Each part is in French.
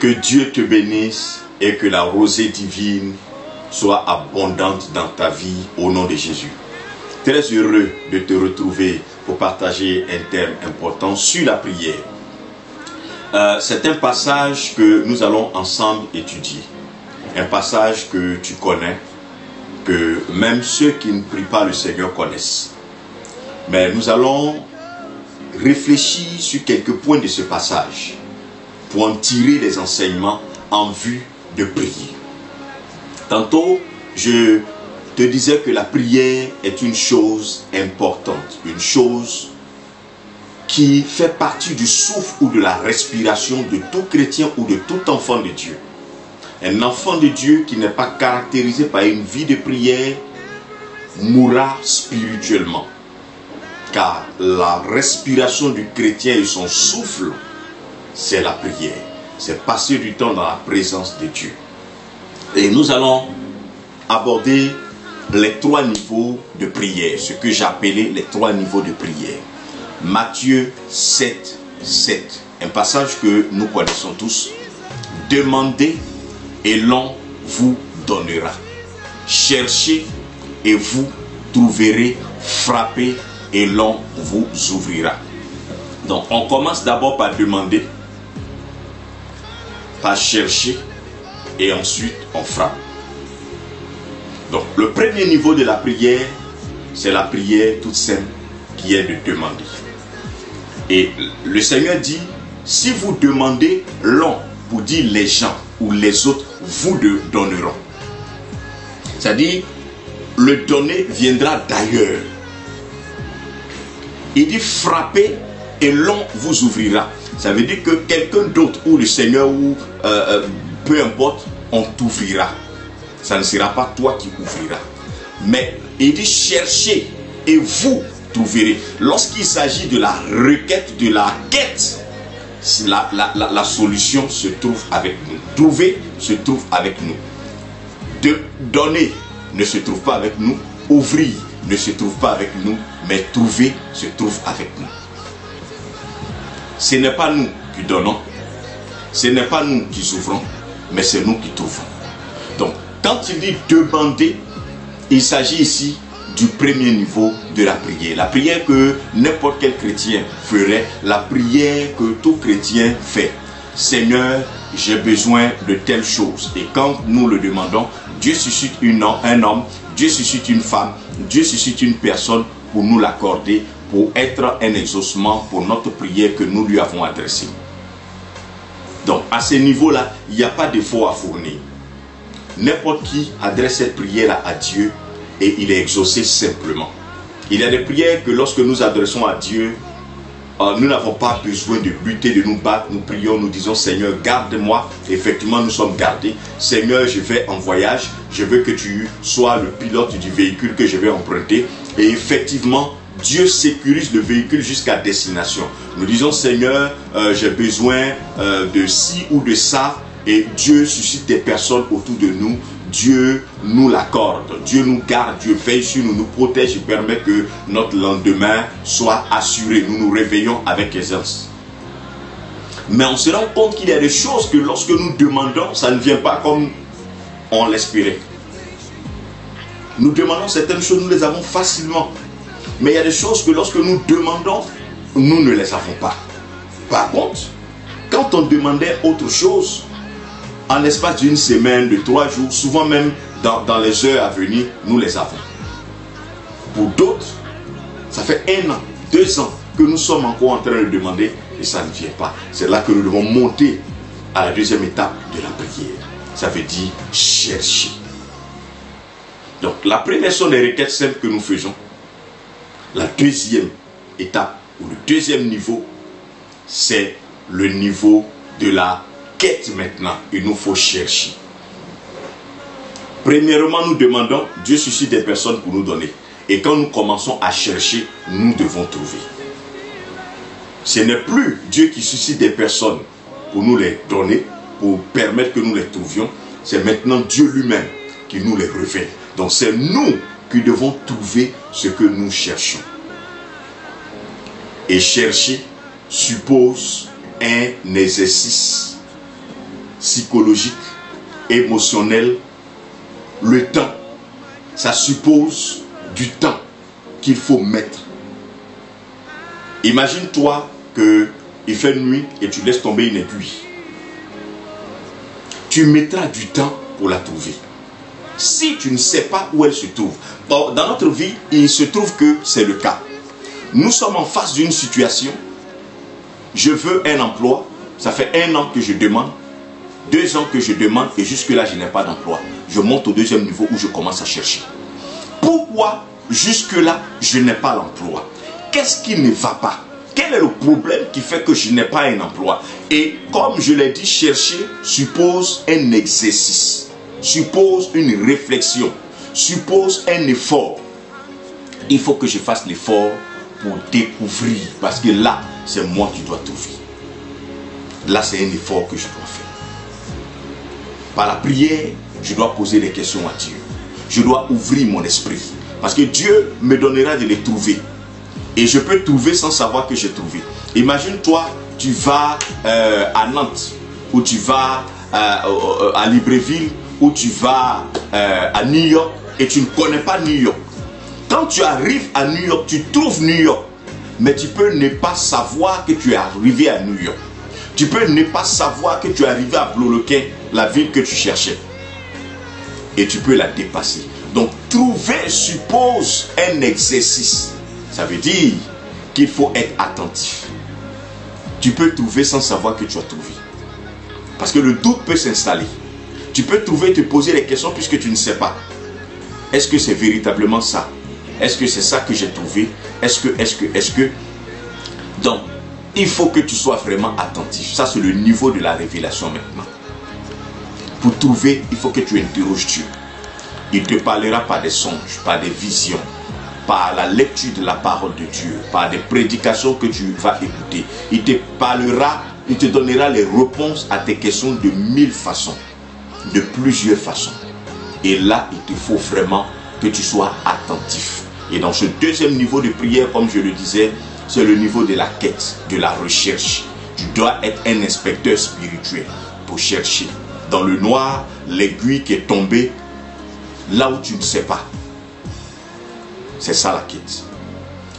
Que Dieu te bénisse et que la rosée divine soit abondante dans ta vie au nom de Jésus. Très heureux de te retrouver pour partager un thème important sur la prière. C'est un passage que nous allons ensemble étudier. Un passage que tu connais, que même ceux qui ne prient pas le Seigneur connaissent. Mais nous allons réfléchir sur quelques points de ce passage pour en tirer des enseignements en vue de prier. Tantôt, je te disais que la prière est une chose importante, une chose qui fait partie du souffle ou de la respiration de tout chrétien ou de tout enfant de Dieu. Un enfant de Dieu qui n'est pas caractérisé par une vie de prière mourra spirituellement. Car la respiration du chrétien et son souffle, c'est la prière. C'est passer du temps dans la présence de Dieu. Et nous allons aborder les 3 niveaux de prière, ce que j'appelais les 3 niveaux de prière. Matthieu 7, 7, un passage que nous connaissons tous. Demandez et l'on vous donnera. Cherchez et vous trouverez. Frappez et l'on vous ouvrira. Donc on commence d'abord par demander, par chercher et ensuite on frappe. Donc le premier niveau de la prière, c'est la prière toute simple qui est de demander. Et le Seigneur dit, si vous demandez, l'on, pour dire les gens ou les autres, vous le donneront. C'est-à-dire, le donner viendra d'ailleurs. Il dit frappez et l'on vous ouvrira. Ça veut dire que quelqu'un d'autre ou le Seigneur ou peu importe, on t'ouvrira. Ça ne sera pas toi qui ouvriras. Mais il dit cherchez et vous trouverez. Lorsqu'il s'agit de la requête, de la quête, la solution se trouve avec nous. Trouver se trouve avec nous. De donner ne se trouve pas avec nous. Ouvrir ne se trouve pas avec nous. Mais trouver se trouve avec nous. Ce n'est pas nous qui donnons. Ce n'est pas nous qui ouvrons. Mais c'est nous qui trouvons. Donc, quand il dit demander, il s'agit ici du premier niveau de la prière. La prière que n'importe quel chrétien ferait, la prière que tout chrétien fait. Seigneur, j'ai besoin de telle chose. Et quand nous le demandons, Dieu suscite un homme, Dieu suscite une femme, Dieu suscite une personne pour nous l'accorder, pour être un exaucement pour notre prière que nous lui avons adressée. Donc, à ce niveau-là, il n'y a pas d'effort à fournir. N'importe qui adresse cette prière à Dieu et il est exaucé simplement. Il y a des prières que lorsque nous adressons à Dieu, nous n'avons pas besoin de lutter, de nous battre. Nous prions, nous disons Seigneur, garde-moi. Effectivement, nous sommes gardés. Seigneur, je vais en voyage. Je veux que tu sois le pilote du véhicule que je vais emprunter. Et effectivement, Dieu sécurise le véhicule jusqu'à destination. Nous disons Seigneur, j'ai besoin de ci ou de ça. Et Dieu suscite des personnes autour de nous. Dieu nous l'accorde. Dieu nous garde. Dieu veille sur nous, nous protège et permet que notre lendemain soit assuré. Nous nous réveillons avec aisance. Mais on se rend compte qu'il y a des choses que lorsque nous demandons, ça ne vient pas comme on l'espérait. Nous demandons certaines choses, nous les avons facilement. Mais il y a des choses que lorsque nous demandons, nous ne les avons pas. Par contre, quand on demandait autre chose, en l'espace d'une semaine, de 3 jours, souvent même dans les heures à venir, nous les avons. Pour d'autres, ça fait 1 an, 2 ans que nous sommes encore en train de demander et ça ne vient pas. C'est là que nous devons monter à la 2e étape de la prière. Ça veut dire chercher. Donc la première sont les requêtes simples que nous faisons. La 2e étape ou le 2e niveau, c'est le niveau de la quête maintenant. Il nous faut chercher. Premièrement, nous demandons, Dieu suscite des personnes pour nous donner. Et quand nous commençons à chercher, nous devons trouver. Ce n'est plus Dieu qui suscite des personnes pour nous les donner, pour permettre que nous les trouvions. C'est maintenant Dieu lui-même qui nous les révèle. Donc c'est nous qui devons trouver ce que nous cherchons. Et chercher suppose un exercice. psychologique, émotionnel, le temps, ça suppose du temps qu'il faut mettre. Imagine-toi qu'il fait nuit et tu laisses tomber une aiguille. Tu mettras du temps pour la trouver. Si tu ne sais pas où elle se trouve, dans notre vie, il se trouve que c'est le cas. Nous sommes en face d'une situation. Je veux un emploi. Ça fait 1 an que je demande, 2 ans que je demande et jusque-là, je n'ai pas d'emploi. Je monte au 2e niveau où je commence à chercher. Pourquoi jusque-là, je n'ai pas l'emploi? Qu'est-ce qui ne va pas? Quel est le problème qui fait que je n'ai pas un emploi? Et comme je l'ai dit, chercher suppose un exercice, suppose une réflexion, suppose un effort. Il faut que je fasse l'effort pour découvrir, parce que là, c'est moi qui dois trouver. Là, c'est un effort que je dois faire. Par la prière, je dois poser des questions à Dieu. Je dois ouvrir mon esprit. Parce que Dieu me donnera de les trouver. Et je peux trouver sans savoir que j'ai trouvé. Imagine-toi, tu vas à Nantes, ou tu vas à Libreville, ou tu vas à New York, et tu ne connais pas New York. Quand tu arrives à New York, tu trouves New York. Mais tu peux ne pas savoir que tu es arrivé à New York. Tu peux ne pas savoir que tu es arrivé à Blolequin, la ville que tu cherchais. Et tu peux la dépasser. Donc, trouver suppose un exercice. Ça veut dire qu'il faut être attentif. Tu peux trouver sans savoir que tu as trouvé. Parce que le doute peut s'installer. Tu peux trouver et te poser des questions puisque tu ne sais pas. Est-ce que c'est véritablement ça? Est-ce que c'est ça que j'ai trouvé? Est-ce que... Donc, il faut que tu sois vraiment attentif. Ça, c'est le niveau de la révélation maintenant. Pour trouver, il faut que tu interroges Dieu. Il te parlera par des songes, par des visions, par la lecture de la parole de Dieu, par des prédications que tu vas écouter. Il te parlera, il te donnera les réponses à tes questions de 1000 façons, de plusieurs façons. Et là, il te faut vraiment que tu sois attentif. Et dans ce 2e niveau de prière, comme je le disais, c'est le niveau de la quête, de la recherche. Tu dois être un inspecteur spirituel pour chercher. Dans le noir, l'aiguille qui est tombée, là où tu ne sais pas. C'est ça la quête.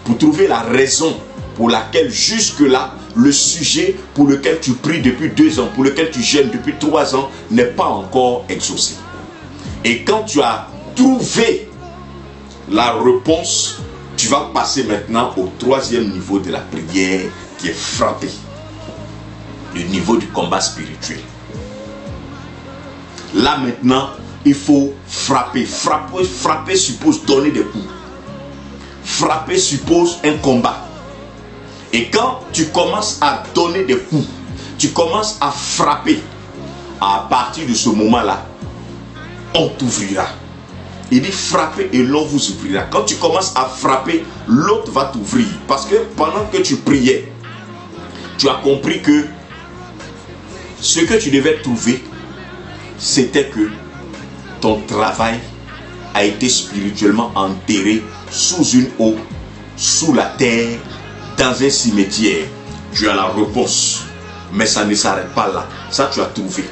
Pour trouver la raison pour laquelle jusque-là, le sujet pour lequel tu pries depuis 2 ans, pour lequel tu gênes depuis 3 ans, n'est pas encore exaucé. Et quand tu as trouvé la réponse, tu vas passer maintenant au 3e niveau de la prière qui est frapper. Le niveau du combat spirituel. Là maintenant, il faut frapper. Frapper suppose donner des coups. Frapper suppose un combat. Et quand tu commences à donner des coups, tu commences à frapper, à partir de ce moment-là, on t'ouvrira. Il dit frapper et l'on vous ouvrira. Quand tu commences à frapper, l'autre va t'ouvrir. Parce que pendant que tu priais, tu as compris que ce que tu devais trouver, c'était que ton travail a été spirituellement enterré sous une eau, sous la terre, dans un cimetière. Tu as la réponse. Mais ça ne s'arrête pas là. Ça, tu as trouvé.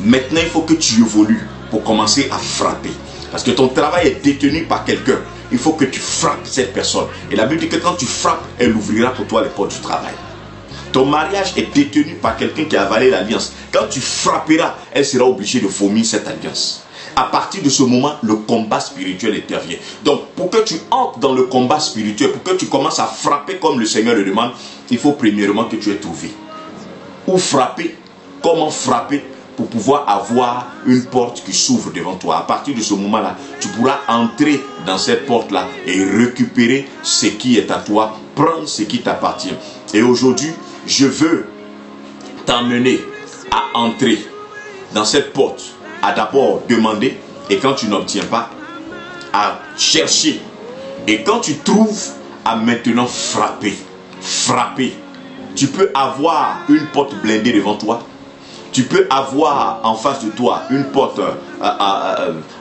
Maintenant, il faut que tu évolues pour commencer à frapper. Parce que ton travail est détenu par quelqu'un. Il faut que tu frappes cette personne. Et la Bible dit que quand tu frappes, elle ouvrira pour toi les portes du travail. Ton mariage est détenu par quelqu'un qui a avalé l'alliance. Quand tu frapperas, elle sera obligée de vomir cette alliance. À partir de ce moment, le combat spirituel intervient. Donc, pour que tu entres dans le combat spirituel, pour que tu commences à frapper comme le Seigneur le demande, il faut premièrement que tu aies trouvé. Où frapper? Comment frapper? Pour pouvoir avoir une porte qui s'ouvre devant toi. À partir de ce moment-là, tu pourras entrer dans cette porte-là et récupérer ce qui est à toi, prendre ce qui t'appartient. Et aujourd'hui, je veux t'emmener à entrer dans cette porte, à d'abord demander, et quand tu n'obtiens pas, à chercher. Et quand tu trouves, à maintenant frapper. Frapper. Tu peux avoir une porte blindée devant toi. Tu peux avoir en face de toi une porte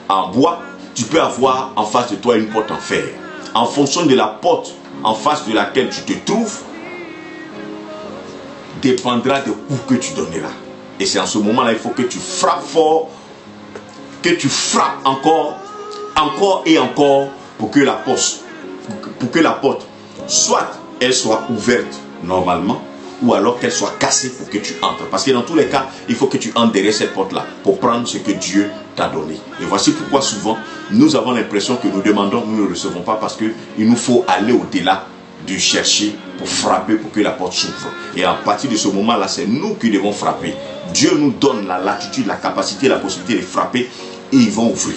en bois. Tu peux avoir en face de toi une porte en fer. En fonction de la porte en face de laquelle tu te trouves, dépendra des coups que tu donneras. Et c'est en ce moment-là, il faut que tu frappes fort, que tu frappes encore et encore pour que la porte, soit elle soit ouverte normalement, ou alors qu'elle soit cassée pour que tu entres. Parce que dans tous les cas, il faut que tu entres derrière cette porte-là pour prendre ce que Dieu t'a donné. Et voici pourquoi souvent, nous avons l'impression que nous demandons, nous ne recevons pas, parce qu'il nous faut aller au-delà de chercher pour frapper pour que la porte s'ouvre. Et à partir de ce moment-là, c'est nous qui devons frapper. Dieu nous donne la latitude, la capacité, la possibilité de frapper, et ils vont ouvrir.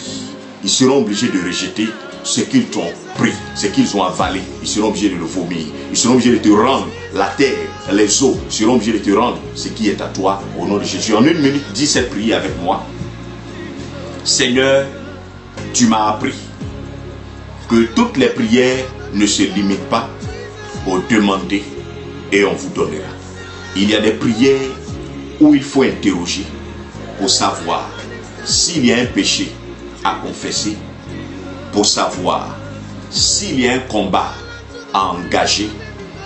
Ils seront obligés de rejeter ce qu'ils t'ont pris, ce qu'ils ont avalé. Ils seront obligés de le vomir. Ils seront obligés de te rendre la terre, les eaux. Ils seront obligés de te rendre ce qui est à toi au nom de Jésus. En 1 minute, dis cette prière avec moi. Seigneur, tu m'as appris que toutes les prières ne se limitent pas au demander et on vous donnera. Il y a des prières où il faut interroger pour savoir s'il y a un péché à confesser, pour savoir s'il y a un combat à engager,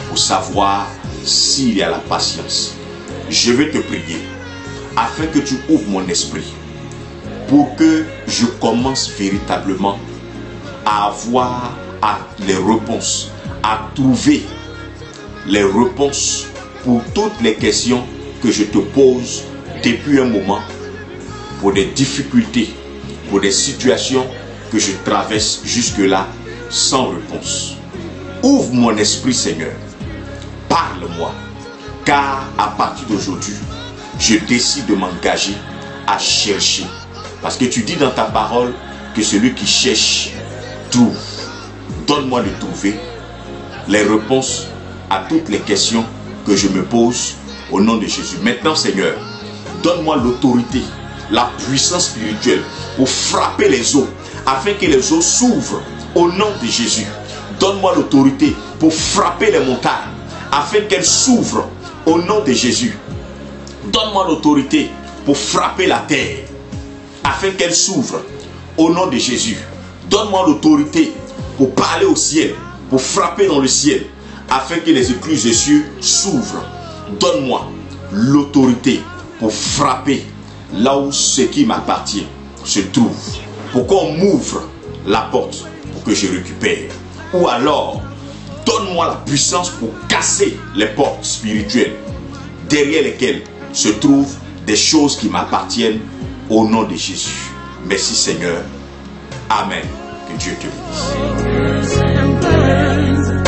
pour savoir s'il y a la patience. Je vais te prier afin que tu ouvres mon esprit pour que je commence véritablement à avoir les réponses, à trouver les réponses pour toutes les questions que je te pose depuis un moment, pour des difficultés, pour des situations que je traverse jusque-là sans réponse. Ouvre mon esprit, Seigneur. Parle-moi. Car à partir d'aujourd'hui, je décide de m'engager à chercher. Parce que tu dis dans ta parole que celui qui cherche trouve. Donne-moi de trouver les réponses à toutes les questions que je me pose au nom de Jésus. Maintenant, Seigneur, donne-moi l'autorité, la puissance spirituelle pour frapper les eaux, afin que les eaux s'ouvrent au nom de Jésus. Donne-moi l'autorité pour frapper les montagnes, afin qu'elles s'ouvrent au nom de Jésus. Donne-moi l'autorité pour frapper la terre, afin qu'elle s'ouvre au nom de Jésus. Donne-moi l'autorité pour parler au ciel, pour frapper dans le ciel, afin que les écluses des cieux s'ouvrent. Donne-moi l'autorité pour frapper là où ce qui m'appartient se trouve. Pour qu'on m'ouvre la porte pour que je récupère. Ou alors, donne-moi la puissance pour casser les portes spirituelles derrière lesquelles se trouvent des choses qui m'appartiennent au nom de Jésus. Merci Seigneur. Amen. Que Dieu te bénisse.